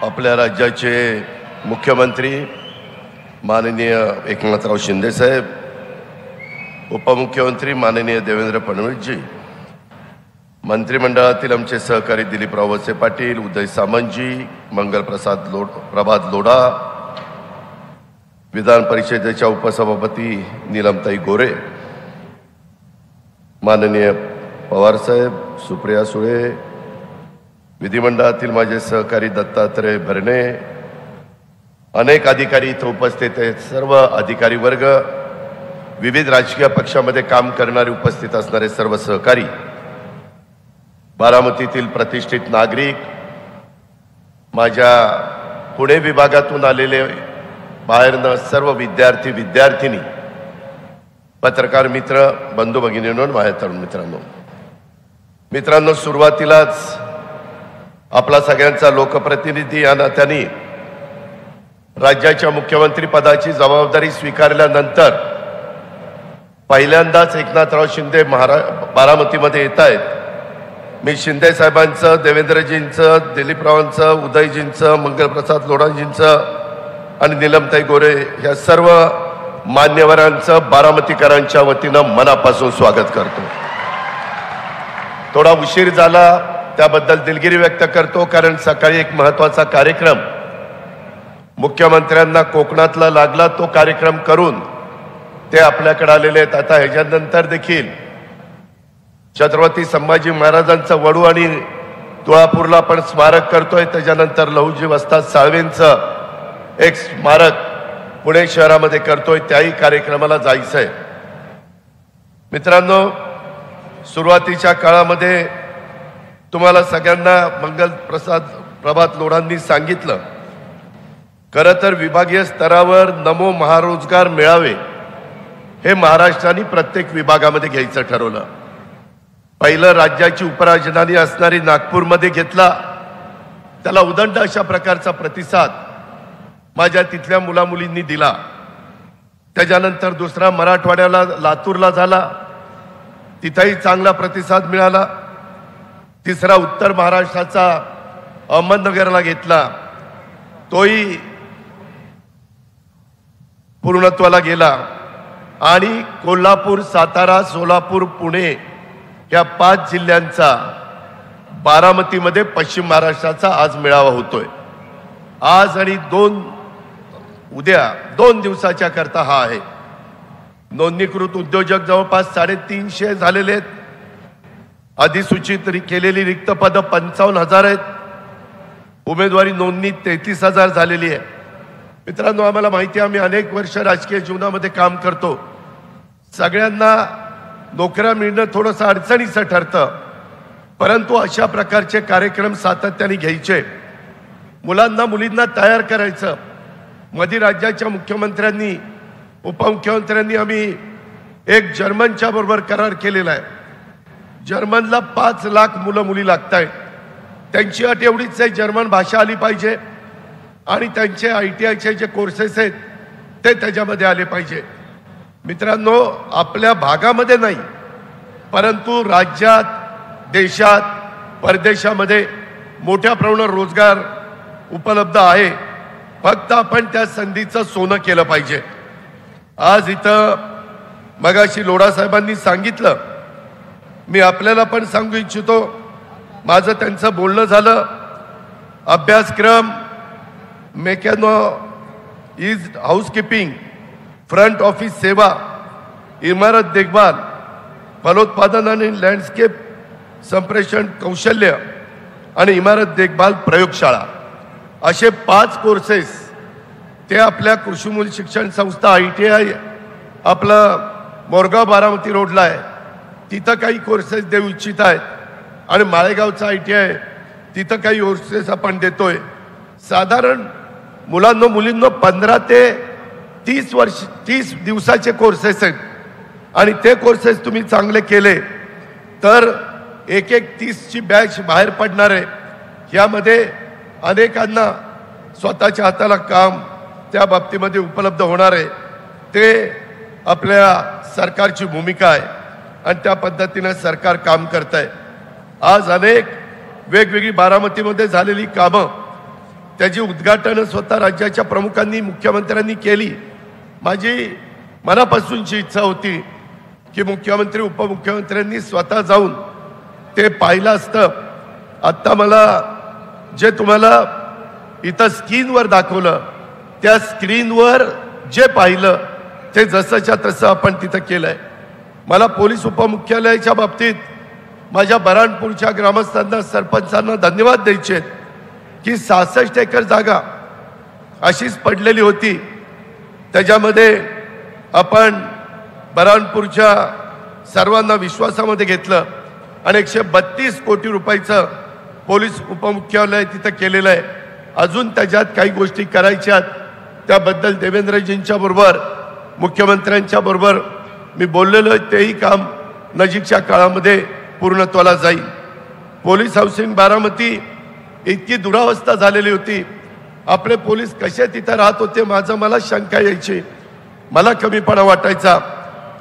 आपल्या राज्याचे मुख्यमंत्री माननीय एकनाथराव शिंदे साहेब, उपमुख्यमंत्री माननीय देवेंद्र फडणवीसजी, मंत्रिमंडळातील आमचे सहकारी दिलीपराव वळसे पाटील, उदय सामंतजी, प्रभात लोढा, विधान परिषदेच्या उपसभापती नीलमताई गोरे, माननीय पवार साहेब, सुप्रिया सुळे, विधिमंडळातील माझे सहकारी दत्तात्रय भरणे, अनेक अधिकारी इथे उपस्थित आहेत, सर्व अधिकारी वर्ग, विविध राजकीय पक्षामध्ये काम करणारे उपस्थित असणारे सर्व सहकारी, बारामतीतील प्रतिष्ठित नागरिक, माझ्या पुणे विभागातून आलेले बाहेरनं सर्व विद्यार्थी विद्यार्थिनी, पत्रकार मित्र, बंधू भगिनींनो, माझ्या तरुण मित्रांनो, सुरुवातीलाच आपला सगळ्यांचा लोकप्रतिनिधी या नात्याने राज्याच्या मुख्यमंत्री पदाची जबाबदारी स्वीकारल्यानंतर पहिल्यांदाच एकनाथराव शिंदे बारामतीमध्ये येत आहेत. मी शिंदे साहेबांचं, देवेंद्रजींचं, दिलीपरावांचं, उदयजींचं, मंगलप्रसाद लोढाजींचं आणि नीलमताई गोरे या सर्व मान्यवरांचं बारामतीकरांच्या वतीनं मनापासून स्वागत करतो. थोडा उशीर झाला त्याबद्दल दिलगिरी व्यक्त करतो, कारण सकाळी एक महत्त्वाचा कार्यक्रम मुख्यमंत्र्यांना कोकणातला लागला, तो कार्यक्रम करून ते आपल्याकडे आलेले आहेत. आता ह्याच्यानंतर देखील छत्रपती संभाजी महाराजांचं वडू आणि तुळापूरला पण स्मारक करतोय. त्याच्यानंतर लहुजी वस्ताद साळवेंचं एक स्मारक पुणे शहरामध्ये करतोय, त्याही कार्यक्रमाला जायचंय. मित्रांनो, सुरुवातीच्या काळामध्ये तुम्हाला सगळ्यांना प्रभात लोढांनी सांगितलं, खरं तर विभागीय स्तरावर नमो महारोजगार मेळावे हे महाराष्ट्राने प्रत्येक विभागामध्ये घ्यायचं ठरवलं. पहिलं राज्याची उपराजधानी असणारी नागपूरमध्ये घेतला. त्याला उदंड अशा प्रकारचा प्रतिसाद माझ्या तिथल्या मुलामुलींनी दिला. त्याच्यानंतर दुसरा मराठवाड्याला लातूरला झाला, तिथंही चांगला प्रतिसाद मिळाला. तिसरा उत्तर महाराष्ट्राचा अहमदनगरला घेतला, तोही पूर्णत्वाला गेला. आणि कोल्हापूर, सातारा, सोलापूर, पुणे या 5 जिल्ह्यांचा बारामतीमध्ये पश्चिम महाराष्ट्राचा आज मेळावा होतोय. आज आणि उद्या 2 दिवसाच्या करता हा आहे. नोंदणीकृत उद्योजक जवळपास 350 झालेले आहेत. अधिसूचित केलेली रिक्त पदं 55,000 आहेत. उमेदवारी नोंदणी 33,000 झालेली आहे. मित्रांनो, आम्हाला माहिती आहे, आम्ही अनेक वर्ष राजकीय जीवनामध्ये काम करतो. सगळ्यांना नोकऱ्या मिळणं थोडंसं अडचणीचं ठरतं, परंतु अशा प्रकारचे कार्यक्रम सातत्याने घ्यायचे, मुलांना मुलींना तयार करायचं. मध्ये राज्याच्या मुख्यमंत्र्यांनी, उपमुख्यमंत्र्यांनी आम्ही एक जर्मनच्या बरोबर करार केलेला आहे. जर्मनला 5 लाख मुलं मुली लागत आहेत. त्यांची अट एवढीच आहे, जर्मन भाषा आली पाहिजे आणि त्यांचे ITIचे जे कोर्सेस आहेत ते त्याच्यामध्ये आले पाहिजे. मित्रांनो, आपल्या भागामध्ये नाही, परंतु राज्यात, देशात, परदेशामध्ये मोठ्या प्रमाणावर रोजगार उपलब्ध आहे. फक्त आपण त्या संधीचं सोनं केलं पाहिजे. आज इथं मगाशी लोढा साहेबांनी सांगितलं, मी आपल्याला पण सांगू इच्छितो, माझं त्यांचं बोलणं झालं. अभ्यासक्रम, mechano is housekeeping, front office सेवा, इमारत देखभाल, फलोत्पादन आणि लँडस्केप संप्रेषण कौशल्य आणि इमारत देखभाल प्रयोगशाळा, असे 5 कोर्सेस ते आपल्या कृषीमूल्य शिक्षण संस्था ITI आपलं मोरगाव बारामती रोडला आहे, तिथं काही कोर्सेस देऊ इच्छित आहेत. आणि माळेगावचा ITI, तिथं काही कोर्सेस आपण देतोय. साधारण मुलांनो मुलींनो 15 ते 30 दिवसाचे कोर्सेस आहेत. आणि ते कोर्सेस तुम्ही चांगले केले तर एक 30ची बॅच बाहेर पडणार आहे. यामध्ये अनेकांना स्वतःच्या हाताला काम त्या बाबतीमध्ये उपलब्ध होणार आहे. ते आपल्या सरकारची भूमिका आहे आणि त्या पद्धतीने सरकार काम करत आहे. आज अनेक वेगवेगळी बारामतीमध्ये झालेली कामं त्याची उद्घाटन स्वतः राज्याच्या प्रमुखांनी मुख्यमंत्र्यांनी केली। माझी मनापासूनची इच्छा होती की मुख्यमंत्री उपमुख्यमंत्र्यांनी स्वतः जाऊन ते पाहिलं असतं। आता मला जे तुम्हाला इथं स्क्रीनवर दाखवलं त्या स्क्रीनवर जे पाहिलं ते जसंच्या तसं आपण तिथं केलंय। मला पोलीस उपमुख्यालयाच्या बाबतीत माझ्या बऱ्हाणपूरच्या ग्रामस्थांना सरपंचांना धन्यवाद द्यायचे की 66 एकर जागा अशीच पडलेली होती, त्याच्यामध्ये आपण बऱ्हाणपूरच्या सर्वांना विश्वासामध्ये घेतलं आणि 132 कोटी रुपयाचं पोलीस उपमुख्यालय तिथं केलेलं आहे। अजून त्याच्यात काही गोष्टी करायच्यात, त्याबद्दल देवेंद्रजींच्या बरोबर मुख्यमंत्र्यांच्या बरोबर मी बोललेलो, तेही काम नजीकच्या काळामध्ये पूर्णत्वाला जाईल। पोलीस हाऊसिंग बारामती इतकी दुरावस्था झालेली होती, आपले पोलीस कसे तिथं राहत होते मला शंका यायची, मला कमीपणा वाटायचा।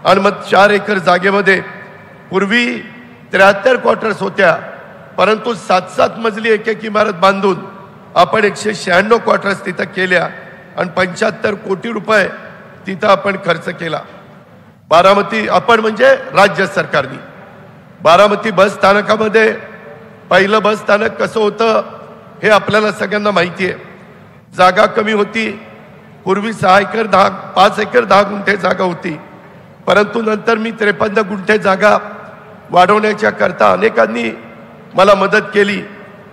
आणि मग 4 एकर जागेमध्ये पूर्वी 73 क्वार्टर्स होत्या, परंतु 7-7 मजली एक इमारत बांधून आपण 196 क्वार्टर्स तिथं केल्या आणि 75 कोटी रुपये तिथं आपण खर्च केला। बारामती आपण म्हणजे राज्य सरकारने बारामती बस स्थानकामध्ये पहिलं बस स्थानक कसं होतं हे आपल्याला सगळ्यांना माहिती आहे। जागा कमी होती, पूर्वी 5 एकर 10 गुंठे जागा होती, परंतु नंतर मी 53 गुंठे जागा वाढवण्याच्या करता अनेकांनी मला मदत केली।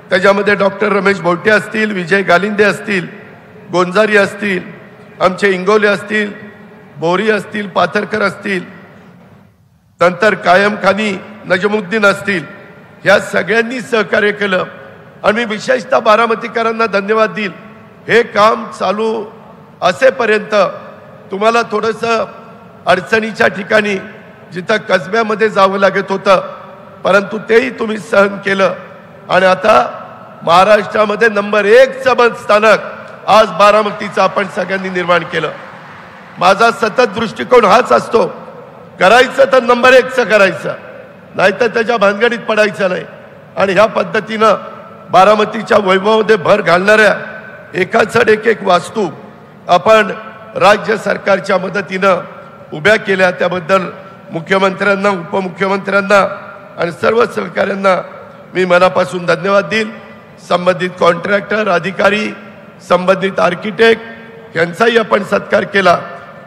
त्याच्यामध्ये डॉक्टर रमेश भोटे असतील, विजय गालिंदे असतील, गोंजारी असतील, आमचे इंगोले असतील, बोरी असतील, पाथरकर असतील, नंतर कायम खानी नजमुद्दीन असतील, या सगळ्यांनी सहकार्य केलं आणि मी विशेषतः बारामतीकरांना धन्यवाद देईल। हे काम चालू असेपर्यंत तुम्हाला थोडंसं अडचणीच्या ठिकाणी जिथं कसब्यामध्ये जावं लागत होतं, परंतु तेही तुम्ही सहन केलं आणि आता महाराष्ट्रामध्ये नंबर 1चं बस स्थानक आज बारामतीचं आपण सगळ्यांनी निर्माण केलं। माझा सतत दृष्टिकोन हाच असतो, करायचं तर नंबर 1चं करायचं, नाहीतर त्याच्या भानगडीत पडायचं नाही। आणि ह्या पद्धतीनं बारामतीच्या वैभवामध्ये भर घालणाऱ्या एकाचड एक वास्तू आपण राज्य सरकारच्या मदतीनं उभ्या केल्या, त्याबद्दल मुख्यमंत्र्यांना उपमुख्यमंत्र्यांना आणि सर्व सहकाऱ्यांना मी मनापासून धन्यवाद देईल। संबंधित कॉन्ट्रॅक्टर अधिकारी, संबंधित आर्किटेक्ट यांचाही आपण सत्कार केला।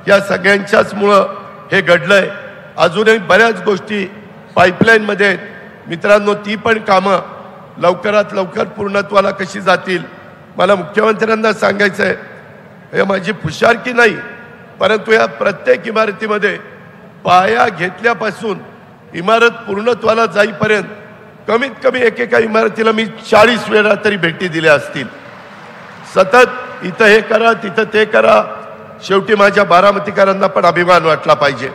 या सगळ्यांच्याच मुळे हे घडलंय। अजूनही बऱ्याच गोष्टी पाईपलाईनमध्ये आहेत मित्रांनो, ती पण कामं लवकरात लवकर पूर्णत्वाला कशी जातील मला मुख्यमंत्र्यांना सांगायचं आहे। हे माझी फुशारकी नाही, परंतु या प्रत्येक इमारतीमध्ये पाया घेतल्यापासून इमारत पूर्णत्वाला जाईपर्यंत कमीत कमी एकेका इमारतीला मी 40 वेळा तरी भेटी दिल्या असतील। सतत इथं हे करा तिथं ते करा, शेवटी माझ्या बारामतीकरांना पण अभिमान वाटला पाहिजे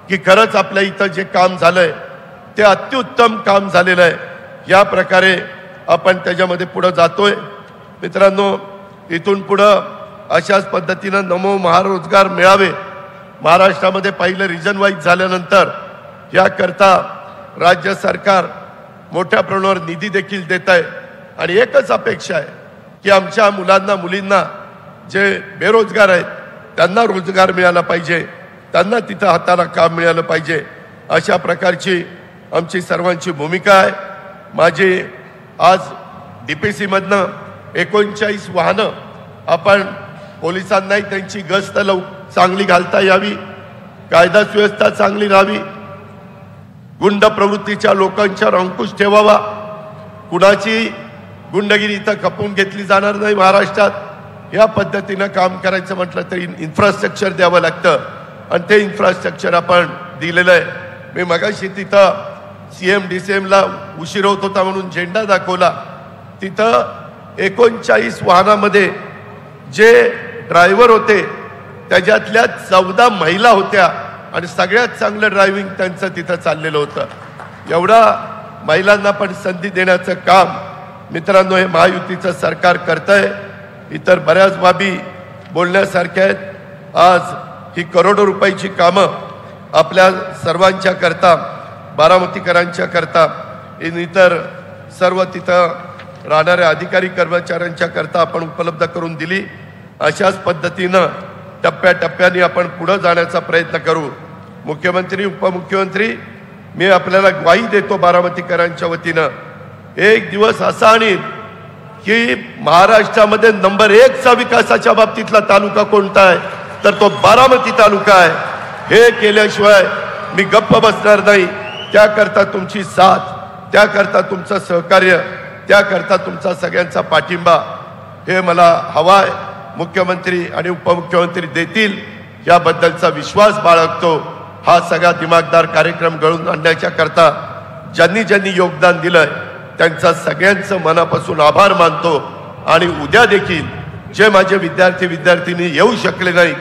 की खरंच आपल्या इथं जे काम झालंय ते अत्युत्तम काम झालेलं आहे। या प्रकारे आपण त्याच्यामध्ये पुढे जातोय। मित्रांनो, इथून पुढं अशाच पद्धतीनं नमो महारोजगार मेळावे महाराष्ट्रामध्ये पहिलं रिजन वाईज झाल्यानंतर याकरता राज्य सरकार मोठ्या प्रमाणावर निधी देखील देत आहे आणि एकच अपेक्षा आहे की आमच्या मुलांना मुलींना जे बेरोजगार आहेत त्यांना रोजगार मिळाला पाहिजे, त्यांना तिथं हाताला काम मिळालं पाहिजे। अशा प्रकारची आमची सर्वांची भूमिका आहे। माझी आज DPC मधनं 39 वाहनं आपण पोलिसांनाही त्यांची गस्त चांगली घालता यावी, कायदा सुव्यवस्था चांगली राहावी, गुंड प्रवृत्तीच्या लोकांच्यावर अंकुश ठेवावा, कुणाची गुंडगिरी इथं खपवून घेतली जाणार नाही महाराष्ट्रात। या पद्धतीनं काम करायचं म्हटलं तरी इन्फ्रास्ट्रक्चर द्यावं लागतं आणि ते इन्फ्रास्ट्रक्चर आपण दिलेलं आहे। मी मगाशी तिथं CM DCMला उशीर होत होता म्हणून झेंडा दाखवला, तिथं 39 वाहनामध्ये जे ड्रायव्हर होते त्याच्यातल्या 14 महिला होत्या आणि सगळ्यात चांगलं ड्रायव्हिंग त्यांचं तिथं चाललेलं होतं। एवढा महिलांना पण संधी देण्याचं काम मित्रांनो हे महायुतीचं सरकार करतंय। इतर बऱ्याच बाबी बोलण्यासारख्या आहेत। आज ही करोडो रुपयाची कामं आपल्या सर्वांच्या करता, बारामतीकरांच्या करता, इतर सर्व तिथं राहणाऱ्या अधिकारी कर्मचाऱ्यांच्या करता आपण उपलब्ध करून दिली. अशाच पद्धतीनं टप्प्याटप्प्याने आपण पुढे जाण्याचा प्रयत्न करू. मुख्यमंत्री, उपमुख्यमंत्री, मी आपल्याला ग्वाही देतो बारामतीकरांच्या वतीनं, एक दिवस असा आणीन की महाराष्ट्रामध्ये नंबर 1 चा विकासाच्या बाबतीतला तालुका कोणता आहे तर तो बारामती तालुका आहे. हे केल्याशिवाय मी गप्प बसणार नाही. त्याकरता तुमची साथ, त्याकरता तुमचं सहकार्य, त्याकरता तुमचा सगळ्यांचा पाठिंबा हे मला हवा आहे. मुख्यमंत्री आणि उपमुख्यमंत्री देतील याबद्दलचा विश्वास बाळगतो. हा सगळा दिमागदार कार्यक्रम घडवून आणण्याच्या करता ज्यांनी ज्यांनी योगदान दिलंय त्यांचा सगळ्यांचं मनापासून आभार मानतो. आणि उद्या देखील जे माझे विद्यार्थी येऊ शकले नाही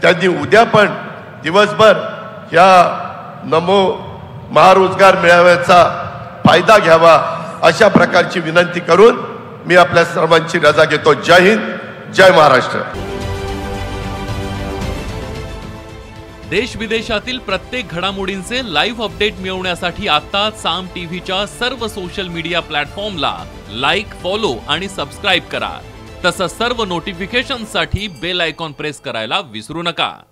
त्यांनी उद्या पण दिवसभर या नमो महारोजगार मेळाव्याचा फायदा घ्यावा अशा प्रकारची विनंती करून मी आपल्या सर्वांची रजा घेतो. जय हिंद, जय महाराष्ट्र. देश विदेशातील प्रत्येक घडामोडींचे लाईव्ह अपडेट मिळवण्यासाठी आता साम टीव्हीच्या सर्व सोशल मीडिया प्लॅटफॉर्मला लाईक, फॉलो आणि सबस्क्राईब करा. तसंच सर्व नोटिफिकेशनसाठी बेल आयकॉन प्रेस करायला विसरू नका.